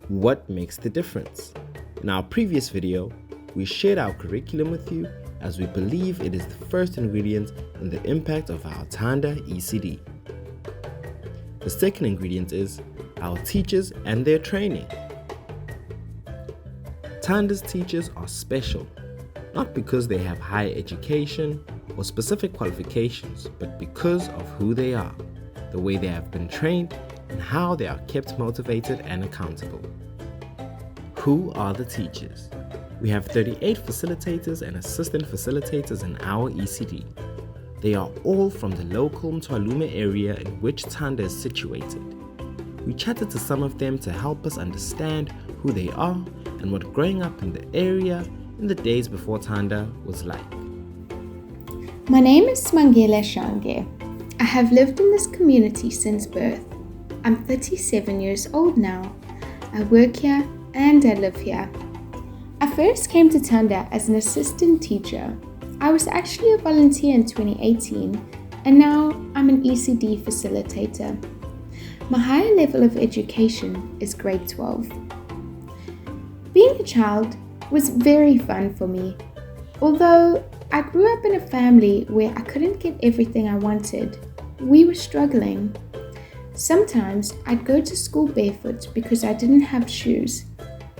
What makes the difference? In our previous video, we shared our curriculum with you as we believe it is the first ingredient in the impact of our Thanda ECD. The second ingredient is our teachers and their training. Thanda's teachers are special, not because they have higher education or specific qualifications, but because of who they are, the way they have been trained, and how they are kept motivated and accountable. Who are the teachers? We have 38 facilitators and assistant facilitators in our ECD. They are all from the local Mtwalume area in which Thanda is situated. We chatted to some of them to help us understand who they are and what growing up in the area in the days before Thanda was like. My name is Smangela Shange. I have lived in this community since birth. I'm 37 years old now. I work here and I live here. I first came to Thanda as an assistant teacher. I was actually a volunteer in 2018 and now I'm an ECD facilitator. My higher level of education is grade 12. Being a child was very fun for me. Although I grew up in a family where I couldn't get everything I wanted, we were struggling. Sometimes I'd go to school barefoot because I didn't have shoes,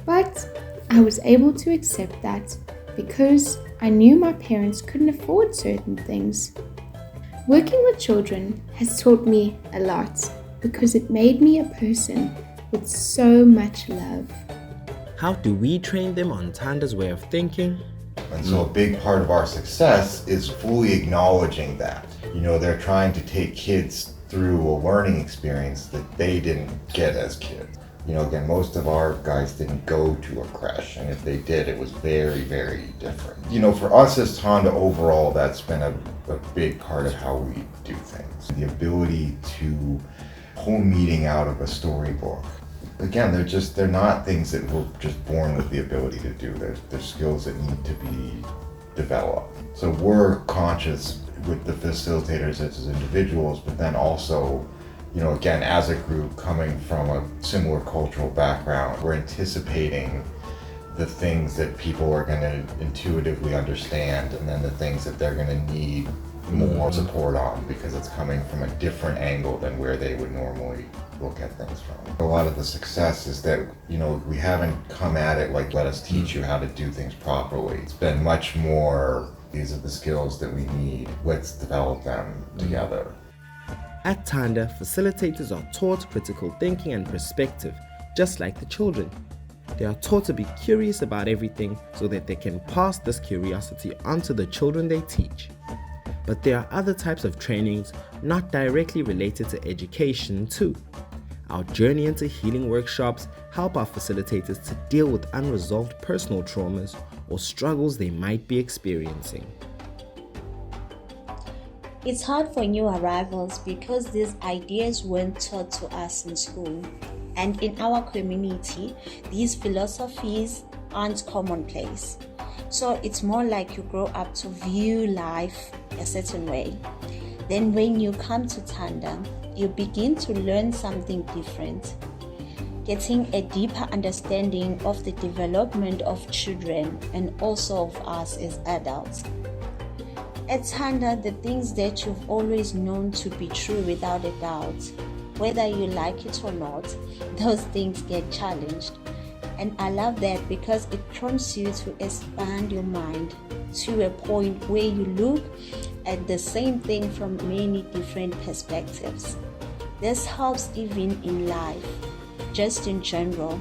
but I was able to accept that because I knew my parents couldn't afford certain things. Working with children has taught me a lot because it made me a person with so much love. How do we train them on Thanda's way of thinking? And so a big part of our success is fully acknowledging that. They're trying to take kids through a learning experience that they didn't get as kids. Again, most of our guys didn't go to a creche, and if they did, it was very, very different. For us as Thanda overall, that's been a big part of how we do things. The ability to pull meaning out of a storybook. Again, they're not things that we're just born with the ability to do. They're skills that need to be developed. So we're conscious with the facilitators as individuals, but then also, again, as a group coming from a similar cultural background, we're anticipating the things that people are going to intuitively understand and then the things that they're going to need more support on because it's coming from a different angle than where they would normally look at things from. A lot of the success is that, we haven't come at it like, let us teach you how to do things properly. It's been much more, these are the skills that we need, let's develop them together. At Thanda, facilitators are taught critical thinking and perspective, just like the children. They are taught to be curious about everything so that they can pass this curiosity on to the children they teach. But there are other types of trainings not directly related to education too. Our Journey into Healing workshops help our facilitators to deal with unresolved personal traumas or struggles they might be experiencing. It's hard for new arrivals because these ideas weren't taught to us in school. And in our community, these philosophies aren't commonplace. So it's more like you grow up to view life a certain way. Then when you come to Thanda, you begin to learn something different, getting a deeper understanding of the development of children and also of us as adults. At Thanda, the things that you've always known to be true without a doubt, whether you like it or not, those things get challenged. And I love that because it prompts you to expand your mind to a point where you look at the same thing from many different perspectives. This helps even in life, just in general,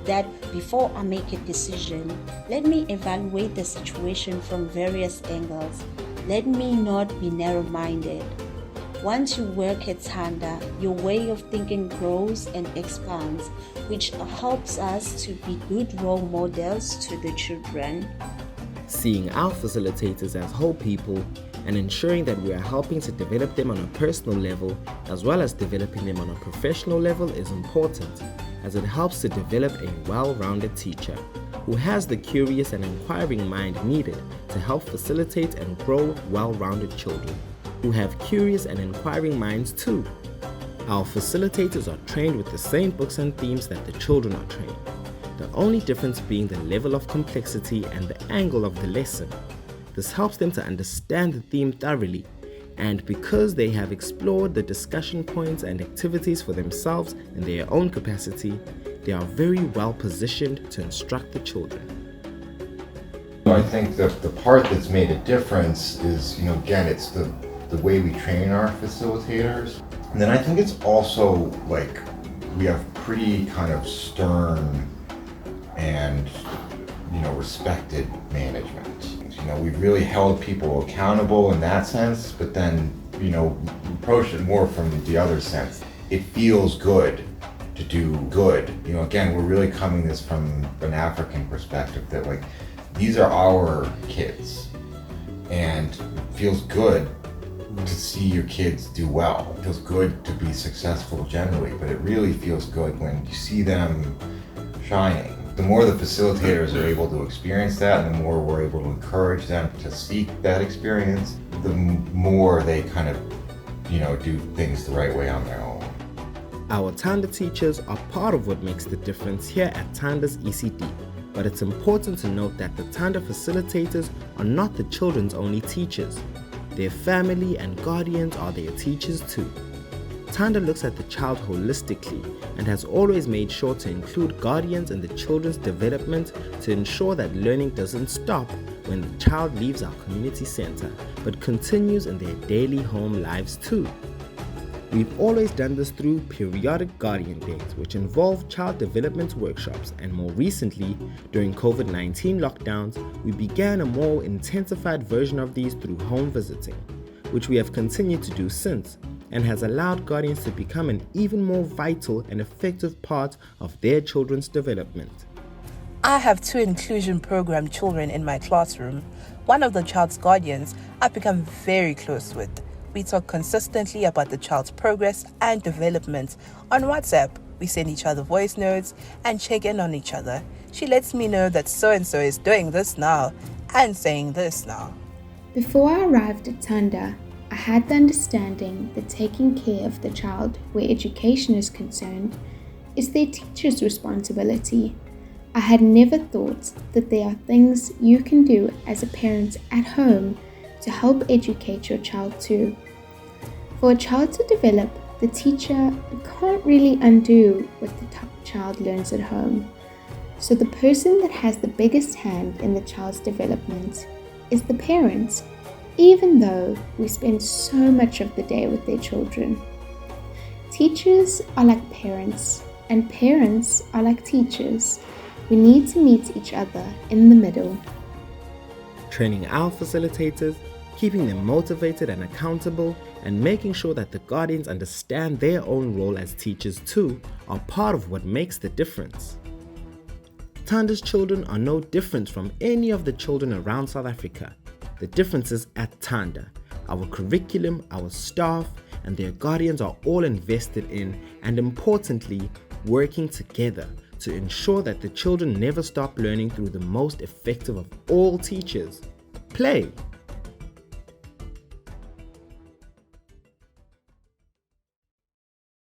that before I make a decision, let me evaluate the situation from various angles. Let me not be narrow-minded. Once you work at Thanda, your way of thinking grows and expands, which helps us to be good role models to the children. Seeing our facilitators as whole people and ensuring that we are helping to develop them on a personal level as well as developing them on a professional level is important, as it helps to develop a well-rounded teacher who has the curious and inquiring mind needed to help facilitate and grow well-rounded children who have curious and inquiring minds too. Our facilitators are trained with the same books and themes that the children are trained, the only difference being the level of complexity and the angle of the lesson. This helps them to understand the theme thoroughly, and because they have explored the discussion points and activities for themselves in their own capacity, they are very well positioned to instruct the children. I think that the part that's made a difference is, again, it's the way we train our facilitators. And then I think it's also like we have pretty kind of stern and, respected management. We've really held people accountable in that sense, but then, approach it more from the other sense. It feels good to do good. Again, we're really coming this from an African perspective that like, these are our kids, and it feels good to see your kids do well. It feels good to be successful generally, but it really feels good when you see them shining. The more the facilitators are able to experience that, and the more we're able to encourage them to seek that experience, the more they kind of, do things the right way on their own. Our Thanda teachers are part of what makes the difference here at Thanda's ECD, but it's important to note that the Thanda facilitators are not the children's only teachers. Their family and guardians are their teachers too. Thanda looks at the child holistically and has always made sure to include guardians in the children's development to ensure that learning doesn't stop when the child leaves our community center, but continues in their daily home lives too. We've always done this through periodic guardian days, which involve child development workshops, and more recently, during COVID-19 lockdowns, we began a more intensified version of these through home visiting, which we have continued to do since, and has allowed guardians to become an even more vital and effective part of their children's development. I have 2 inclusion program children in my classroom. One of the child's guardians I've become very close with. We talk consistently about the child's progress and development. On WhatsApp, we send each other voice notes and check in on each other. She lets me know that so-and-so is doing this now and saying this now. Before I arrived at Thanda, I had the understanding that taking care of the child where education is concerned is their teacher's responsibility. I had never thought that there are things you can do as a parent at home to help educate your child too. For a child to develop, the teacher can't really undo what the child learns at home. So the person that has the biggest hand in the child's development is the parent, even though we spend so much of the day with their children. Teachers are like parents, and parents are like teachers. We need to meet each other in the middle. Training our facilitators, keeping them motivated and accountable, and making sure that the guardians understand their own role as teachers too are part of what makes the difference. Thanda's children are no different from any of the children around South Africa. The differences at Thanda, our curriculum, our staff, and their guardians are all invested in, and importantly, working together to ensure that the children never stop learning through the most effective of all teachers, play.